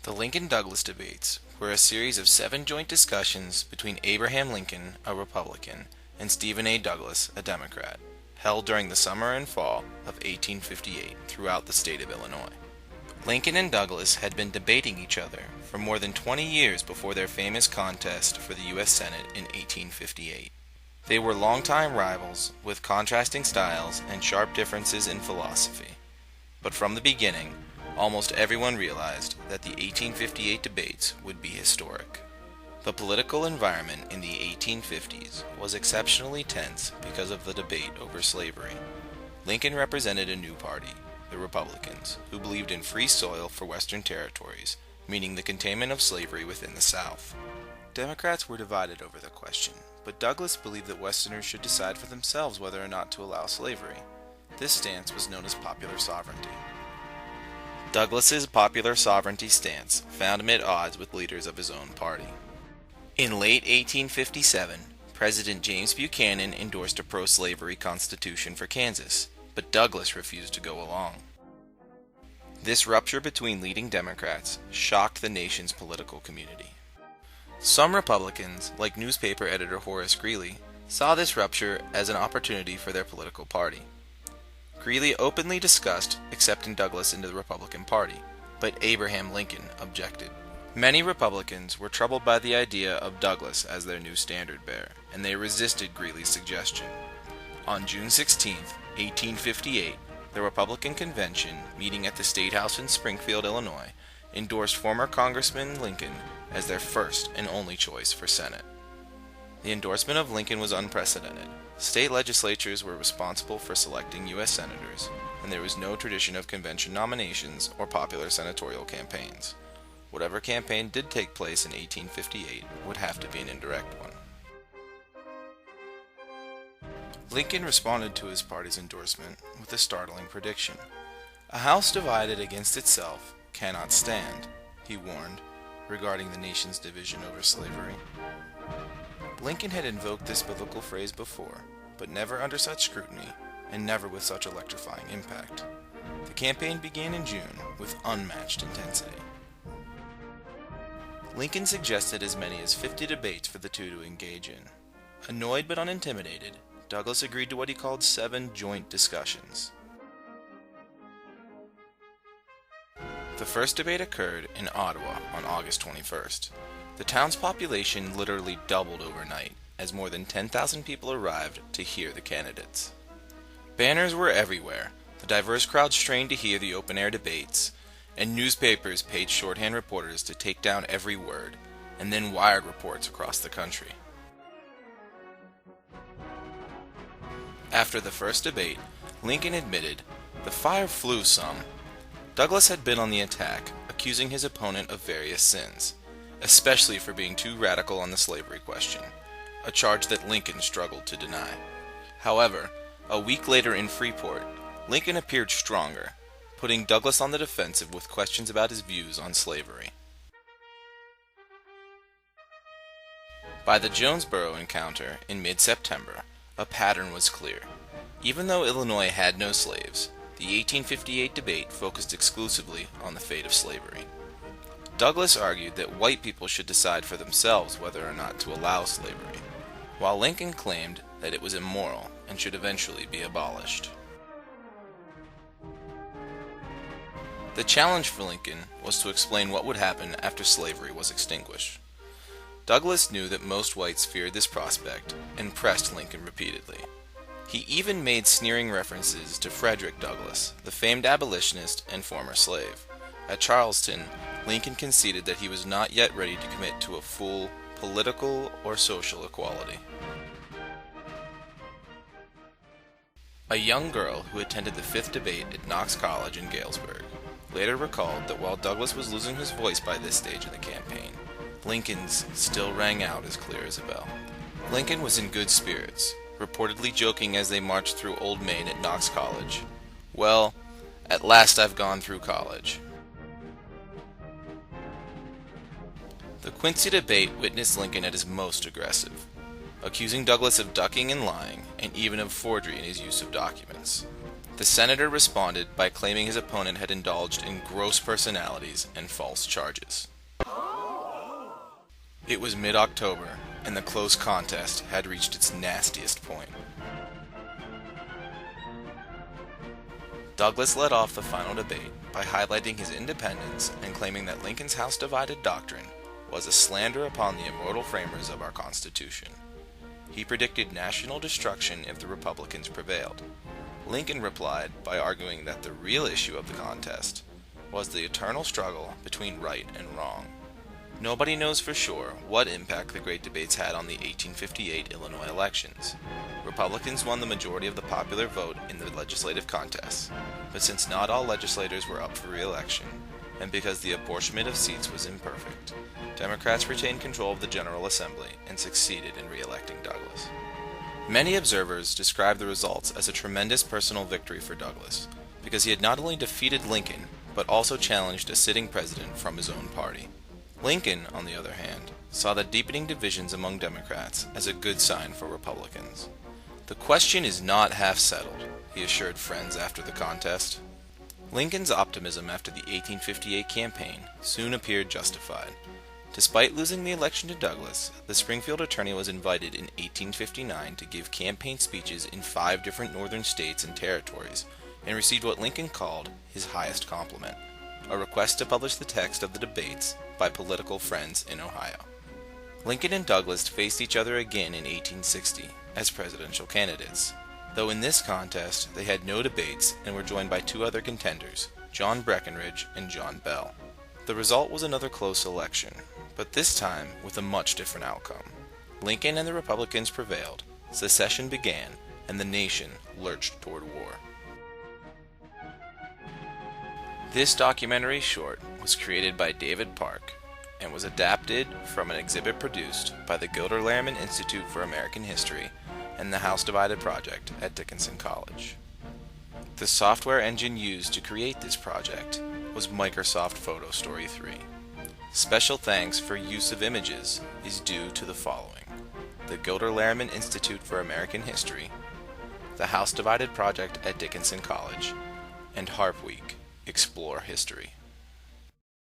The Lincoln-Douglas debates were a series of 7 joint discussions between Abraham Lincoln, a Republican, and Stephen A. Douglas, a Democrat, held during the summer and fall of 1858 throughout the state of Illinois. Lincoln and Douglas had been debating each other for more than 20 years before their famous contest for the U.S. Senate in 1858. They were longtime rivals with contrasting styles and sharp differences in philosophy. But from the beginning, almost everyone realized that the 1858 debates would be historic. The political environment in the 1850s was exceptionally tense because of the debate over slavery. Lincoln represented a new party, the Republicans, who believed in free soil for Western territories, meaning the containment of slavery within the South. Democrats were divided over the question, but Douglas believed that Westerners should decide for themselves whether or not to allow slavery. This stance was known as popular sovereignty. Douglas's popular sovereignty stance found him at odds with leaders of his own party. In late 1857, President James Buchanan endorsed a pro-slavery constitution for Kansas, but Douglas refused to go along. This rupture between leading Democrats shocked the nation's political community. Some Republicans, like newspaper editor Horace Greeley, saw this rupture as an opportunity for their political party. Greeley openly discussed accepting Douglas into the Republican Party, but Abraham Lincoln objected. Many Republicans were troubled by the idea of Douglas as their new standard-bearer, and they resisted Greeley's suggestion. On June 16, 1858, the Republican Convention, meeting at the State House in Springfield, Illinois, endorsed former Congressman Lincoln as their first and only choice for Senate. The endorsement of Lincoln was unprecedented. State legislatures were responsible for selecting U.S. senators, and there was no tradition of convention nominations or popular senatorial campaigns. Whatever campaign did take place in 1858 would have to be an indirect one. Lincoln responded to his party's endorsement with a startling prediction. "A house divided against itself cannot stand," he warned, regarding the nation's division over slavery. Lincoln had invoked this biblical phrase before, but never under such scrutiny, and never with such electrifying impact. The campaign began in June with unmatched intensity. Lincoln suggested as many as 50 debates for the two to engage in. Annoyed but unintimidated, Douglas agreed to what he called 7 joint discussions. The first debate occurred in Ottawa on August 21st. The town's population literally doubled overnight, as more than 10,000 people arrived to hear the candidates. Banners were everywhere, the diverse crowd strained to hear the open-air debates, and newspapers paid shorthand reporters to take down every word, and then wired reports across the country. After the first debate, Lincoln admitted, "The fire flew some." Douglas had been on the attack, accusing his opponent of various sins, especially for being too radical on the slavery question, a charge that Lincoln struggled to deny. However, a week later in Freeport, Lincoln appeared stronger, putting Douglas on the defensive with questions about his views on slavery. By the Jonesboro encounter in mid-September, a pattern was clear. Even though Illinois had no slaves, the 1858 debate focused exclusively on the fate of slavery. Douglas argued that white people should decide for themselves whether or not to allow slavery, while Lincoln claimed that it was immoral and should eventually be abolished. The challenge for Lincoln was to explain what would happen after slavery was extinguished. Douglas knew that most whites feared this prospect and pressed Lincoln repeatedly. He even made sneering references to Frederick Douglass, the famed abolitionist and former slave. At Charleston, Lincoln conceded that he was not yet ready to commit to a full political or social equality. A young girl who attended the 5th debate at Knox College in Galesburg later recalled that while Douglas was losing his voice by this stage in the campaign, Lincoln's still rang out as clear as a bell. Lincoln was in good spirits, reportedly joking as they marched through Old Main at Knox College, "Well, at last I've gone through college." The Quincy debate witnessed Lincoln at his most aggressive, accusing Douglas of ducking and lying, and even of forgery in his use of documents. The senator responded by claiming his opponent had indulged in gross personalities and false charges. It was mid-October, and the close contest had reached its nastiest point. Douglas led off the final debate by highlighting his independence and claiming that Lincoln's House Divided doctrine was a slander upon the immortal framers of our Constitution. He predicted national destruction if the Republicans prevailed. Lincoln replied by arguing that the real issue of the contest was the eternal struggle between right and wrong. Nobody knows for sure what impact the great debates had on the 1858 Illinois elections. Republicans won the majority of the popular vote in the legislative contests, but since not all legislators were up for re-election, and because the apportionment of seats was imperfect, Democrats retained control of the General Assembly and succeeded in re-electing Douglas. Many observers describe the results as a tremendous personal victory for Douglas, because he had not only defeated Lincoln, but also challenged a sitting president from his own party. Lincoln, on the other hand, saw the deepening divisions among Democrats as a good sign for Republicans. "The question is not half settled," he assured friends after the contest. Lincoln's optimism after the 1858 campaign soon appeared justified. Despite losing the election to Douglas, the Springfield attorney was invited in 1859 to give campaign speeches in 5 different northern states and territories, and received what Lincoln called his highest compliment, a request to publish the text of the debates by political friends in Ohio. Lincoln and Douglas faced each other again in 1860 as presidential candidates, though in this contest they had no debates and were joined by 2 other contenders, John Breckinridge and John Bell. The result was another close election, but this time with a much different outcome. Lincoln and the Republicans prevailed, secession began, and the nation lurched toward war. This documentary short was created by David Park and was adapted from an exhibit produced by the Gilder Lehrman Institute for American History and the House Divided Project at Dickinson College. The software engine used to create this project was Microsoft Photo Story 3. Special thanks for use of images is due to the following: the Gilder Lehrman Institute for American History, the House Divided Project at Dickinson College, and Harp Week, Explore History.